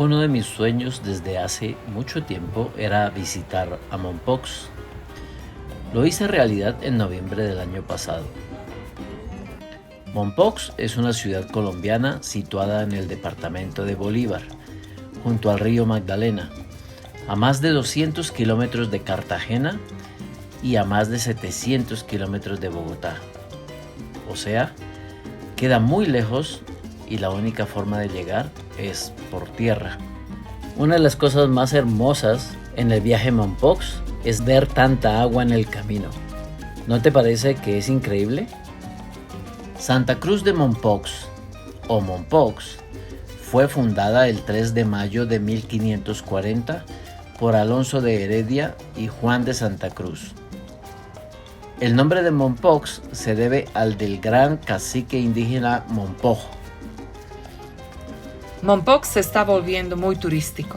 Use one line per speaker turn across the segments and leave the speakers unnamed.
Uno de mis sueños desde hace mucho tiempo era visitar a Mompox. Lo hice realidad en noviembre del año pasado. Mompox es una ciudad colombiana situada en el departamento de Bolívar, junto al río Magdalena, a más de 200 kilómetros de Cartagena y a más de 700 kilómetros de Bogotá. O sea, queda muy lejos y la única forma de llegar es por tierra. Una de las cosas más hermosas en el viaje a Mompox es ver tanta agua en el camino. ¿No te parece que es increíble? Santa Cruz de Mompox, o Mompox, fue fundada el 3 de mayo de 1540 por Alonso de Heredia y Juan de Santa Cruz. El nombre de Mompox se debe al del gran cacique indígena Mompox.
Mompox se está volviendo muy turístico.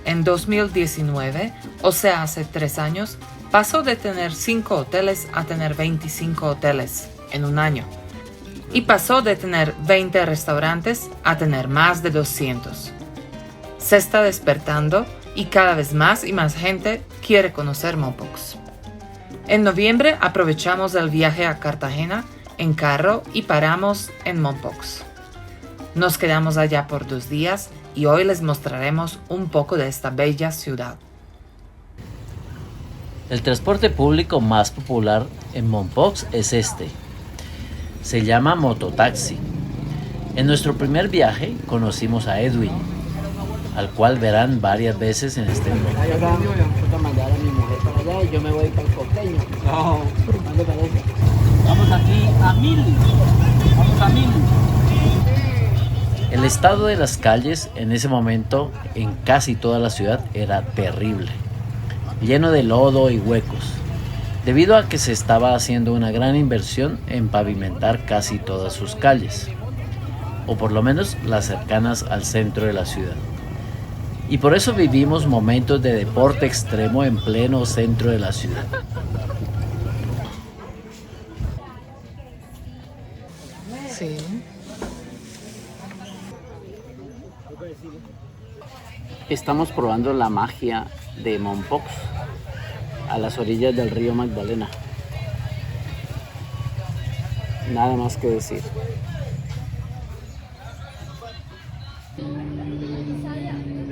En 2019, o sea, hace 3 años, pasó de tener 5 hoteles a tener 25 hoteles en un año. Y pasó de tener 20 restaurantes a tener más de 200. Se está despertando y cada vez más y más gente quiere conocer Mompox. En noviembre aprovechamos el viaje a Cartagena en carro y paramos en Mompox. Nos quedamos allá por 2 días y hoy les mostraremos un poco de esta bella ciudad.
El transporte público más popular en Mompox es este. Se llama mototaxi. En nuestro primer viaje conocimos a Edwin, al cual verán varias veces en este vlog.
Yo mandar a mi mujer para allá y yo me voy para el costeño. No. ¿Dónde parece? Vamos aquí a 1000. Vamos a 1000.
El estado de las calles en ese momento en casi toda la ciudad era terrible, lleno de lodo y huecos, debido a que se estaba haciendo una gran inversión en pavimentar casi todas sus calles, o por lo menos las cercanas al centro de la ciudad. Y por eso vivimos momentos de deporte extremo en pleno centro de la ciudad.
Sí.
Estamos probando la magia de Mompox a las orillas del río Magdalena. Nada más que decir.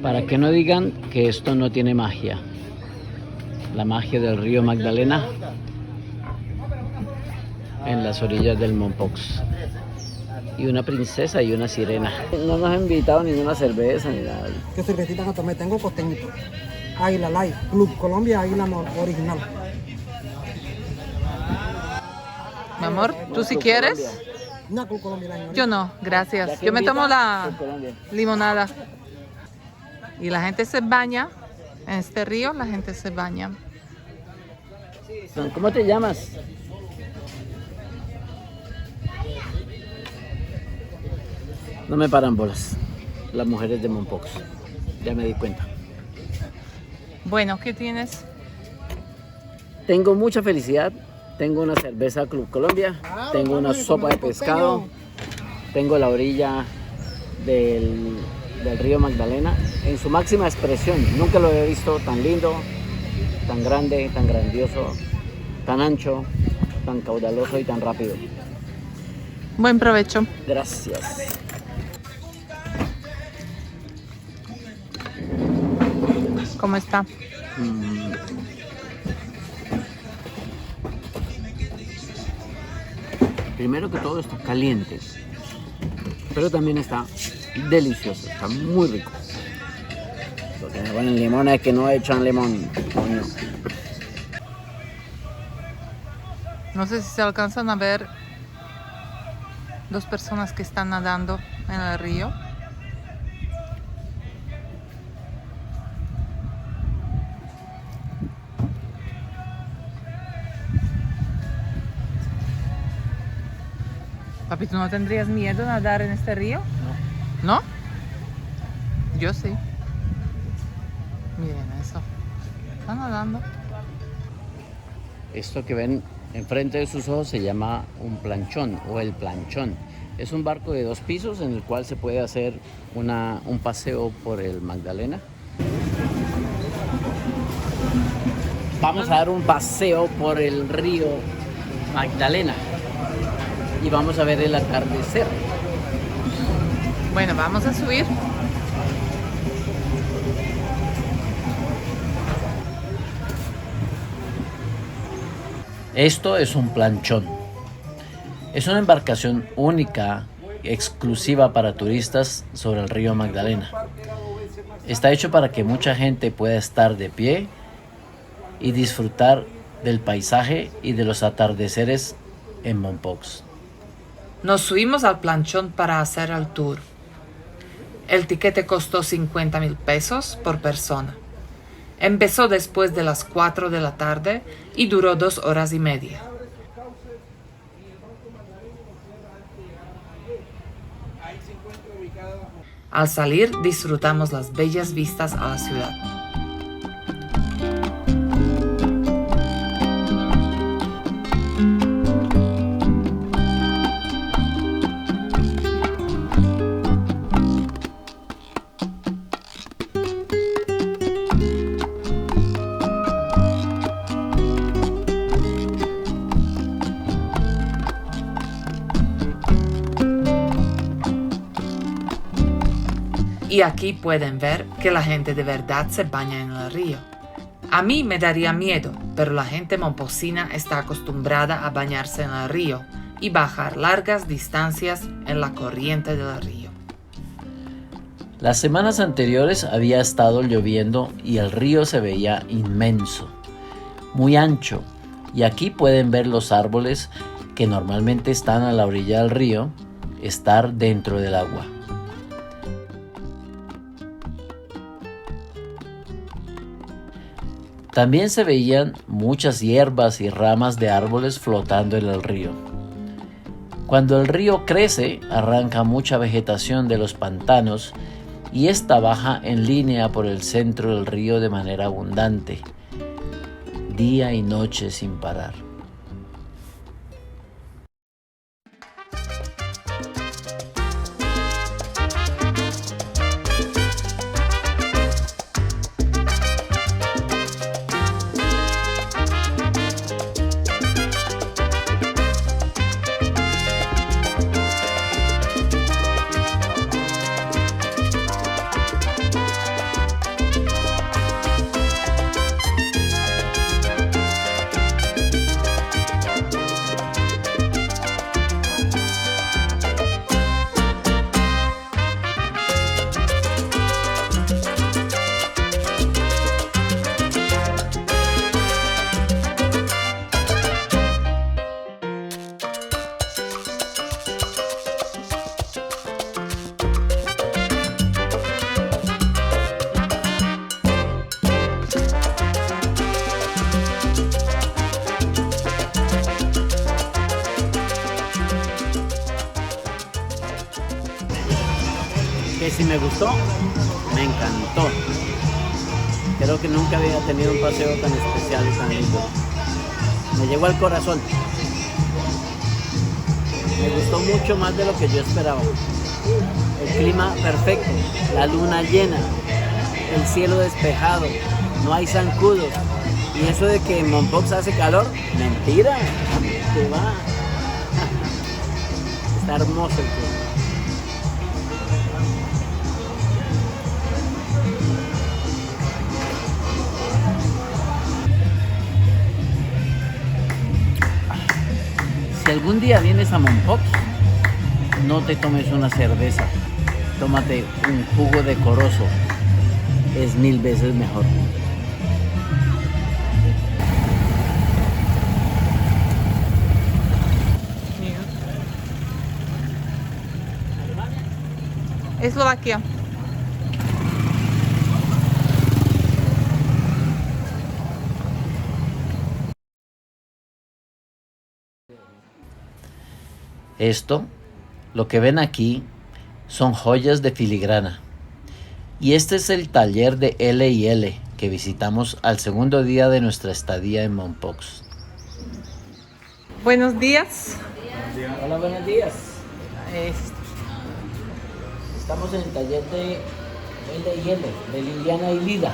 Para que no digan que esto no tiene magia. La magia del río Magdalena en las orillas del Mompox. Y una princesa y una sirena. No nos han invitado ninguna cerveza ni nada.
¿Qué cervecita que tomé? Tengo costeñito. Águila Light, Club Colombia, Águila original.
Mi amor, ¿tú si quieres?
Una Club Colombia, señorita.
Yo no, gracias. Yo me tomo la limonada. Y la gente se baña. En este río la gente se baña.
¿Cómo te llamas? No me paran bolas las mujeres de Mompox. Ya me di cuenta.
Bueno, ¿qué tienes?
Tengo mucha felicidad. Tengo una cerveza Club Colombia. Tengo una sopa de pescado. Tengo la orilla del río Magdalena en su máxima expresión. Nunca lo había visto tan lindo, tan grande, tan grandioso, tan ancho, tan caudaloso y tan rápido.
Buen provecho.
Gracias.
¿Cómo está?
Primero que todo está caliente, pero también está delicioso, está muy rico. Lo que me ponen limón es que no echan limón, coño.
No sé si se alcanzan a ver 2 personas que están nadando en el río. Papi, ¿tú no tendrías miedo de nadar en este río? No. ¿No? Yo sí. Miren eso. Están nadando.
Esto que ven enfrente de sus ojos se llama un planchón o el planchón. Es un barco de 2 pisos en el cual se puede hacer un paseo por el Magdalena. Vamos a dar un paseo por el río Magdalena y vamos a ver el atardecer.
Bueno, vamos a subir.
Esto es un planchón. Es una embarcación única, exclusiva para turistas sobre el río Magdalena. Está hecho para que mucha gente pueda estar de pie y disfrutar del paisaje y de los atardeceres en Mompox.
Nos subimos al planchón para hacer el tour. El tiquete costó 50,000 pesos por persona. Empezó después de las 4 de la tarde y duró 2 horas y media. Al salir disfrutamos las bellas vistas a la ciudad. Y aquí pueden ver que la gente de verdad se baña en el río. A mí me daría miedo, pero la gente momposina está acostumbrada a bañarse en el río y bajar largas distancias en la corriente del río.
Las semanas anteriores había estado lloviendo y el río se veía inmenso, muy ancho, y aquí pueden ver los árboles que normalmente están a la orilla del río estar dentro del agua. También se veían muchas hierbas y ramas de árboles flotando en el río. Cuando el río crece, arranca mucha vegetación de los pantanos y esta baja en línea por el centro del río de manera abundante, día y noche sin parar.
Que si me gustó, me encantó. Creo que nunca había tenido un paseo tan especial y tan lindo. Me llegó al corazón. Me gustó mucho más de lo que yo esperaba. El clima perfecto, la luna llena, el cielo despejado, no hay zancudos. Y eso de que en Mompox hace calor, mentira, que va. Está hermoso el clima. Si algún día vienes a Mompox, no te tomes una cerveza, tómate un jugo de corozo, es 1000 veces mejor.
Eslovaquia.
Esto, lo que ven aquí, son joyas de filigrana. Y este es el taller de L&L que visitamos al segundo día de nuestra estadía en Mompox.
Buenos días.
Hola, buenos días.
de estos.
Estamos en el taller de LL, de Liliana y Lida,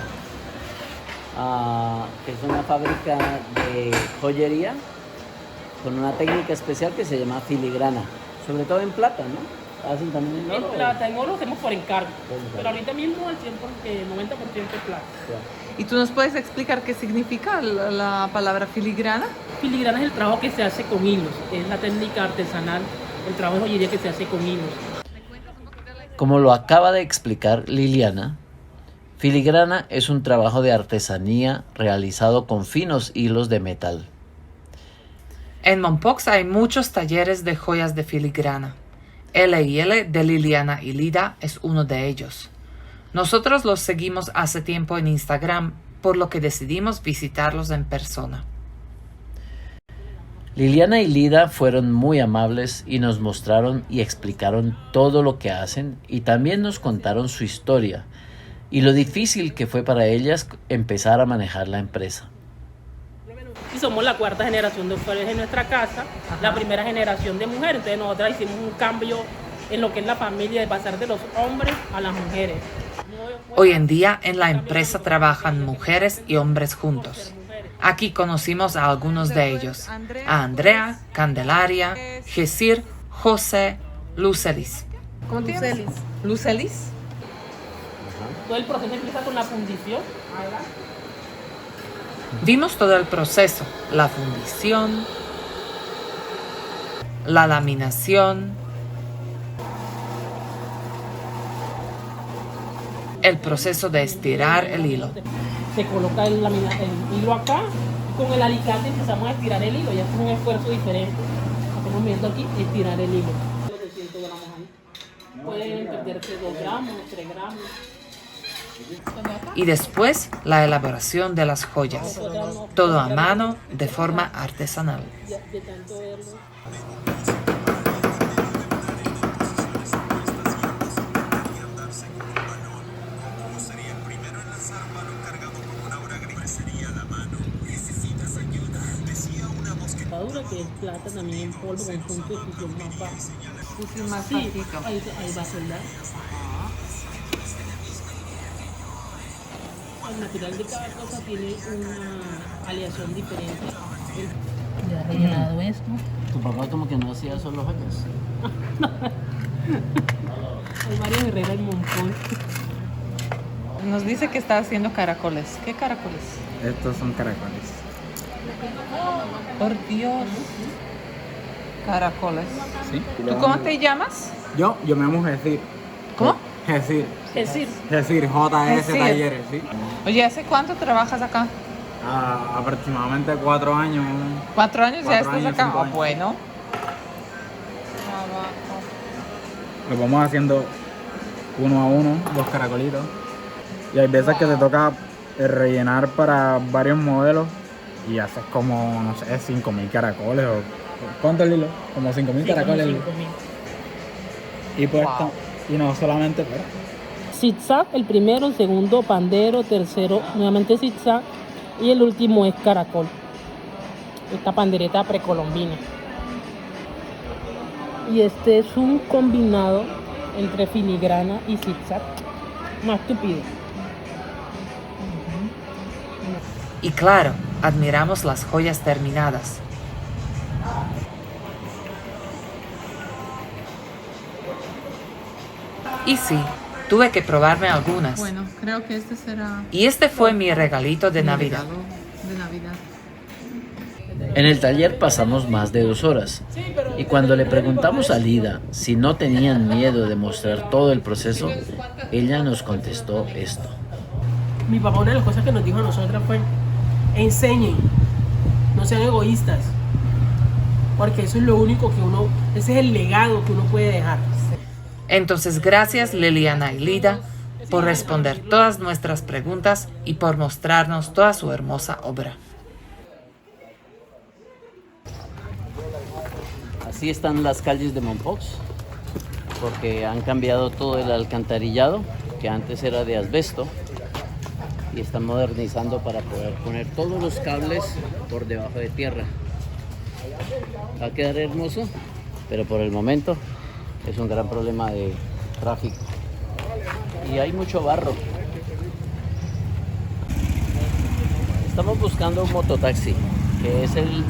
que es una fábrica de joyería con una técnica especial que se llama filigrana, sobre todo en plata, ¿no? Hacen también en oro.
En plata, en oro lo hacemos por encargo, pero ahorita mismo al 90% es plata.
¿Y tú nos puedes explicar qué significa la palabra filigrana?
Filigrana es el trabajo que se hace con hilos, es la técnica artesanal, el trabajo de joyería que se hace con hilos.
Como lo acaba de explicar Liliana, filigrana es un trabajo de artesanía realizado con finos hilos de metal.
En Mompox hay muchos talleres de joyas de filigrana. L&L de Liliana y Lida es uno de ellos. Nosotros los seguimos hace tiempo en Instagram, por lo que decidimos visitarlos en persona.
Liliana y Lida fueron muy amables y nos mostraron y explicaron todo lo que hacen y también nos contaron su historia y lo difícil que fue para ellas empezar a manejar la empresa.
Y somos la cuarta generación de usuarios en nuestra casa, la primera generación de mujeres. Entonces nosotras hicimos un cambio en lo que es la familia, de pasar de los hombres a las mujeres.
Hoy en día en la empresa trabajan mujeres y hombres juntos. Aquí conocimos a algunos de ellos, a Andrea, Candelaria, Gesir, José, Lucelis. ¿Cómo te llamas? Lucelis.
Todo el proceso empieza con la fundición.
Vimos todo el proceso, la fundición, la laminación, el proceso de estirar el hilo.
Se coloca el hilo acá, y con el alicate empezamos a estirar el hilo, ya es un esfuerzo diferente. Hacemos viendo aquí, estirar el hilo. 700 gramos ahí. Pueden perderse 2 gramos, 3 gramos.
Y después la elaboración de las joyas, todo a mano de forma artesanal.
De tanto verlo. Que es plata también en polvo con punto de fusión más bajo.
Fusión más
Sí,
bajito.
ahí va a soldar. El material de cada cosa tiene una aleación diferente. Ya rellenado esto.
Tu papá como que no hacía solo joyas.
Hay varios Herrera en Montpón.
Nos dice que está haciendo caracoles. ¿Qué caracoles?
Estos son caracoles.
Por Dios. Caracoles.
¿Sí?
¿Tú cómo te llamas?
Yo me llamo Gesir.
¿Cómo?
Gesir.
Es decir,
Gesir, JS
Gesir.
Talleres, ¿sí?
Oye, ¿hace cuánto trabajas acá?
Aproximadamente 4 años.
4 años ya
4
estás
años,
acá.
5 años.
Bueno.
Lo vamos haciendo uno a uno, los caracolitos. Y hay veces que te toca rellenar para varios modelos y haces como, no sé, 5.000 caracoles o... ¿Cuánto el hilo? Como 5.000 caracoles.
5.000.
Y pues,
Wow.
y no solamente pues,
zigzag, el primero, el segundo pandero, tercero nuevamente zigzag y el último es caracol. Esta pandereta precolombina. Y este es un combinado entre filigrana y zigzag. Más tupido.
Y claro, admiramos las joyas terminadas. Y sí, tuve que probarme algunas.
Bueno, creo que este será
Y este fue mi regalito de
mi
Navidad.
regalo de Navidad.
En el taller pasamos más de 2 horas y cuando le preguntamos a Lida si no tenían miedo de mostrar todo el proceso, ella nos contestó esto.
Mi papá, una de las cosas que nos dijo a nosotras fue: enseñen, no sean egoístas, porque eso es lo único que uno, ese es el legado que uno puede dejar.
Entonces, gracias Liliana y Lida por responder todas nuestras preguntas y por mostrarnos toda su hermosa obra.
Así están las calles de Mompox, porque han cambiado todo el alcantarillado, que antes era de asbesto, y están modernizando para poder poner todos los cables por debajo de tierra. Va a quedar hermoso, pero por el momento es un gran problema de tráfico. Y hay mucho barro. Estamos buscando un mototaxi, que es el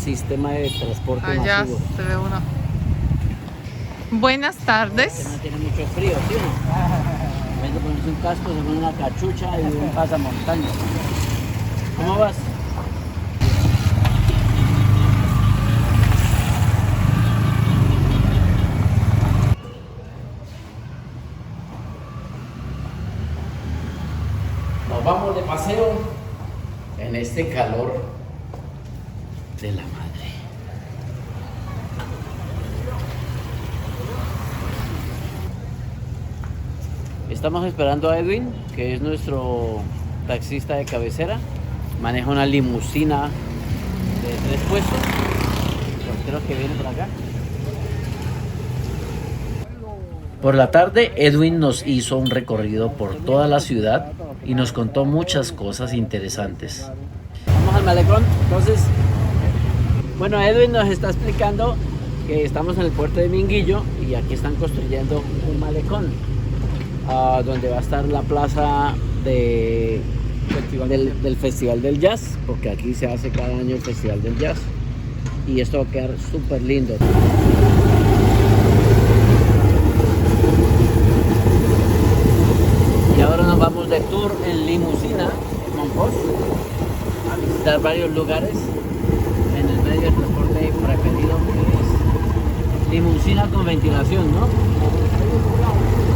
sistema de transporte
Allá
masivo.
se ve uno. Buenas
Que
tardes.
no tiene mucho frío, ¿sí o no? En vez de ponerse un casco, se pone una cachucha y un pasamontañas. ¿Cómo vas? Nos vamos de paseo en este calor de la madre. Estamos esperando a Edwin, que es nuestro taxista de cabecera. Maneja una limusina de 3 puestos. Creo que viene por acá.
Por la tarde, Edwin nos hizo un recorrido por toda la ciudad y nos contó muchas cosas interesantes.
Vamos al malecón. Entonces, bueno, Edwin nos está explicando que estamos en el puerto de Minguillo y aquí están construyendo un malecón donde va a estar la plaza del Festival del Jazz, porque aquí se hace cada año el Festival del Jazz y esto va a quedar súper lindo. Y ahora nos vamos de tour en limusina en Mompox a visitar varios lugares en el medio de transporte preferido, que es limusina con ventilación, ¿no?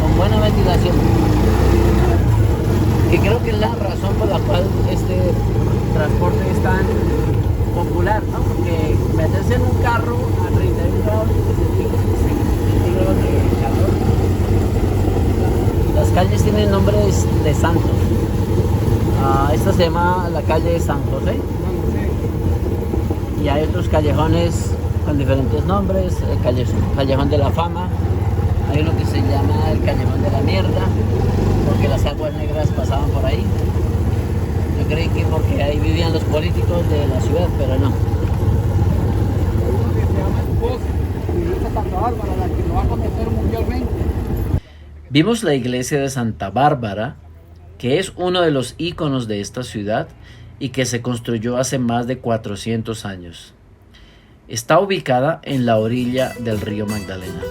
Con buena ventilación. Que creo que es la razón por la cual este transporte es tan popular, ¿no? Porque meterse en un carro a 31 grados centígrados de calor. Las calles tienen nombres de santos. Esta se llama la calle San José. Y hay otros callejones con diferentes nombres. El callejón de la fama. Hay uno que se llama el callejón de la mierda, porque las aguas negras pasaban por ahí. Yo creí que porque ahí vivían los políticos de la ciudad, pero no.
Vimos la iglesia de Santa Bárbara, que es uno de los íconos de esta ciudad y que se construyó hace más de 400 años. Está ubicada en la orilla del río Magdalena.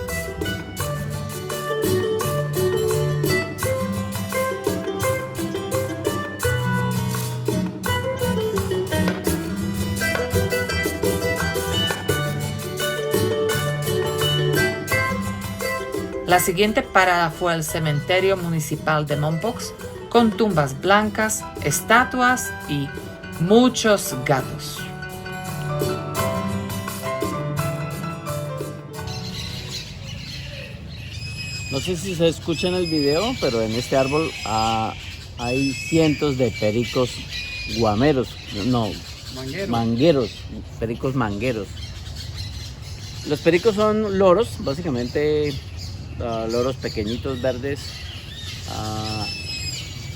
La siguiente parada fue el cementerio municipal de Mompox, con tumbas blancas, estatuas y muchos gatos.
No sé si se escucha en el video, pero en este árbol hay cientos de pericos guameros, no, mangueros, pericos mangueros. Los pericos son loros, básicamente loros pequeñitos verdes.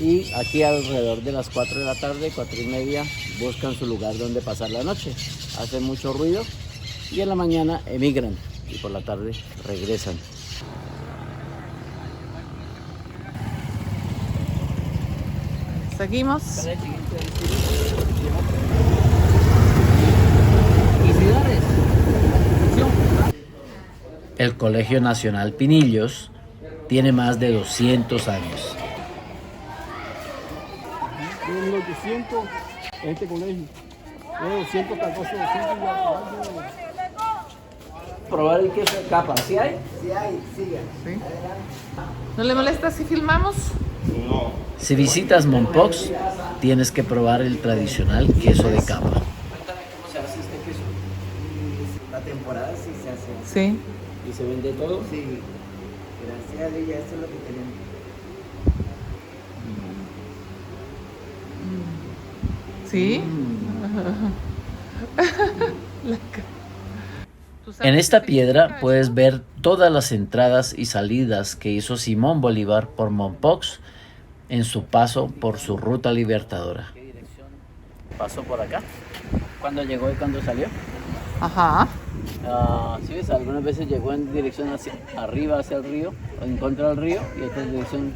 Y aquí alrededor de las 4 de la tarde, 4:30, buscan su lugar donde pasar la noche. Hacen mucho ruido y en la mañana emigran y por la tarde regresan.
Seguimos.
El Colegio Nacional Pinillos tiene más de 200 años.
En 1800, este colegio. 200, 14, 200
Probar el queso de capa, ¿sí hay?
¿No le molesta si filmamos?
Si visitas Mompox, tienes que probar el tradicional queso de capa.
Cuéntame cómo se hace este queso.
La temporada sí se hace.
Sí.
¿Y se vende todo?
Sí. Gracias a Dios, esto es lo que tenemos.
Sí.
En esta piedra puedes ver todas las entradas y salidas que hizo Simón Bolívar por Mompox en su paso por su ruta libertadora.
¿Qué dirección pasó por acá? ¿Cuándo llegó y cuándo salió?
Ajá.
Si ves, algunas veces llegó en dirección hacia arriba, hacia el río, o en contra del río, y otra dirección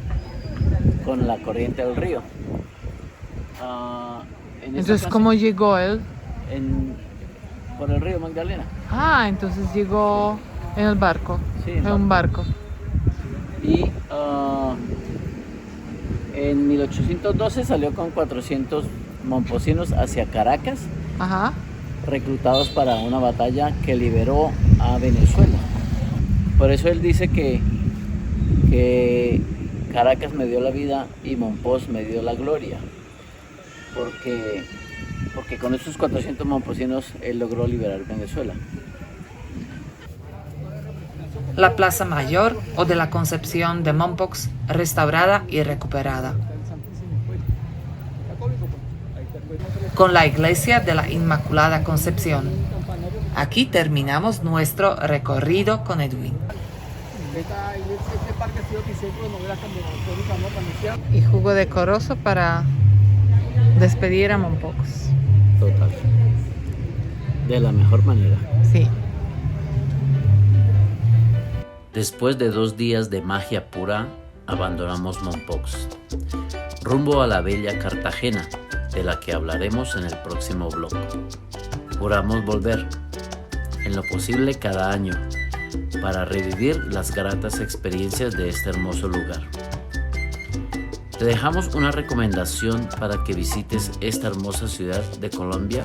con la corriente del río. En esta
Entonces, ¿cómo llegó él?
por el río Magdalena.
Ah, entonces llegó en el barco.
Sí,
en un barco.
Y en 1812 salió con 400 momposinos hacia Caracas,
Ajá.
reclutados para una batalla que liberó a Venezuela. Por eso él dice que Caracas me dio la vida y Mompox me dio la gloria, porque con esos 400 momposinos él logró liberar Venezuela.
La Plaza Mayor o de la Concepción de Mompox restaurada y recuperada. Con la iglesia de la Inmaculada Concepción. Aquí terminamos nuestro recorrido con Edwin.
Este parque ha sido epicentro de novelas crónicas no pronunciadas.
Y jugo decoroso para despedir a Mompox.
Total. De la mejor manera.
Sí.
Después de 2 días de magia pura, abandonamos Mompox, rumbo a la bella Cartagena, de la que hablaremos en el próximo vlog. Juramos volver, en lo posible cada año, para revivir las gratas experiencias de este hermoso lugar. Te dejamos una recomendación para que visites esta hermosa ciudad de Colombia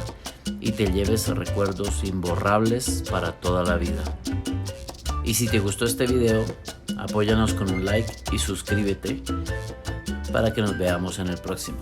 y te lleves recuerdos imborrables para toda la vida. Y si te gustó este video, apóyanos con un like y suscríbete para que nos veamos en el próximo.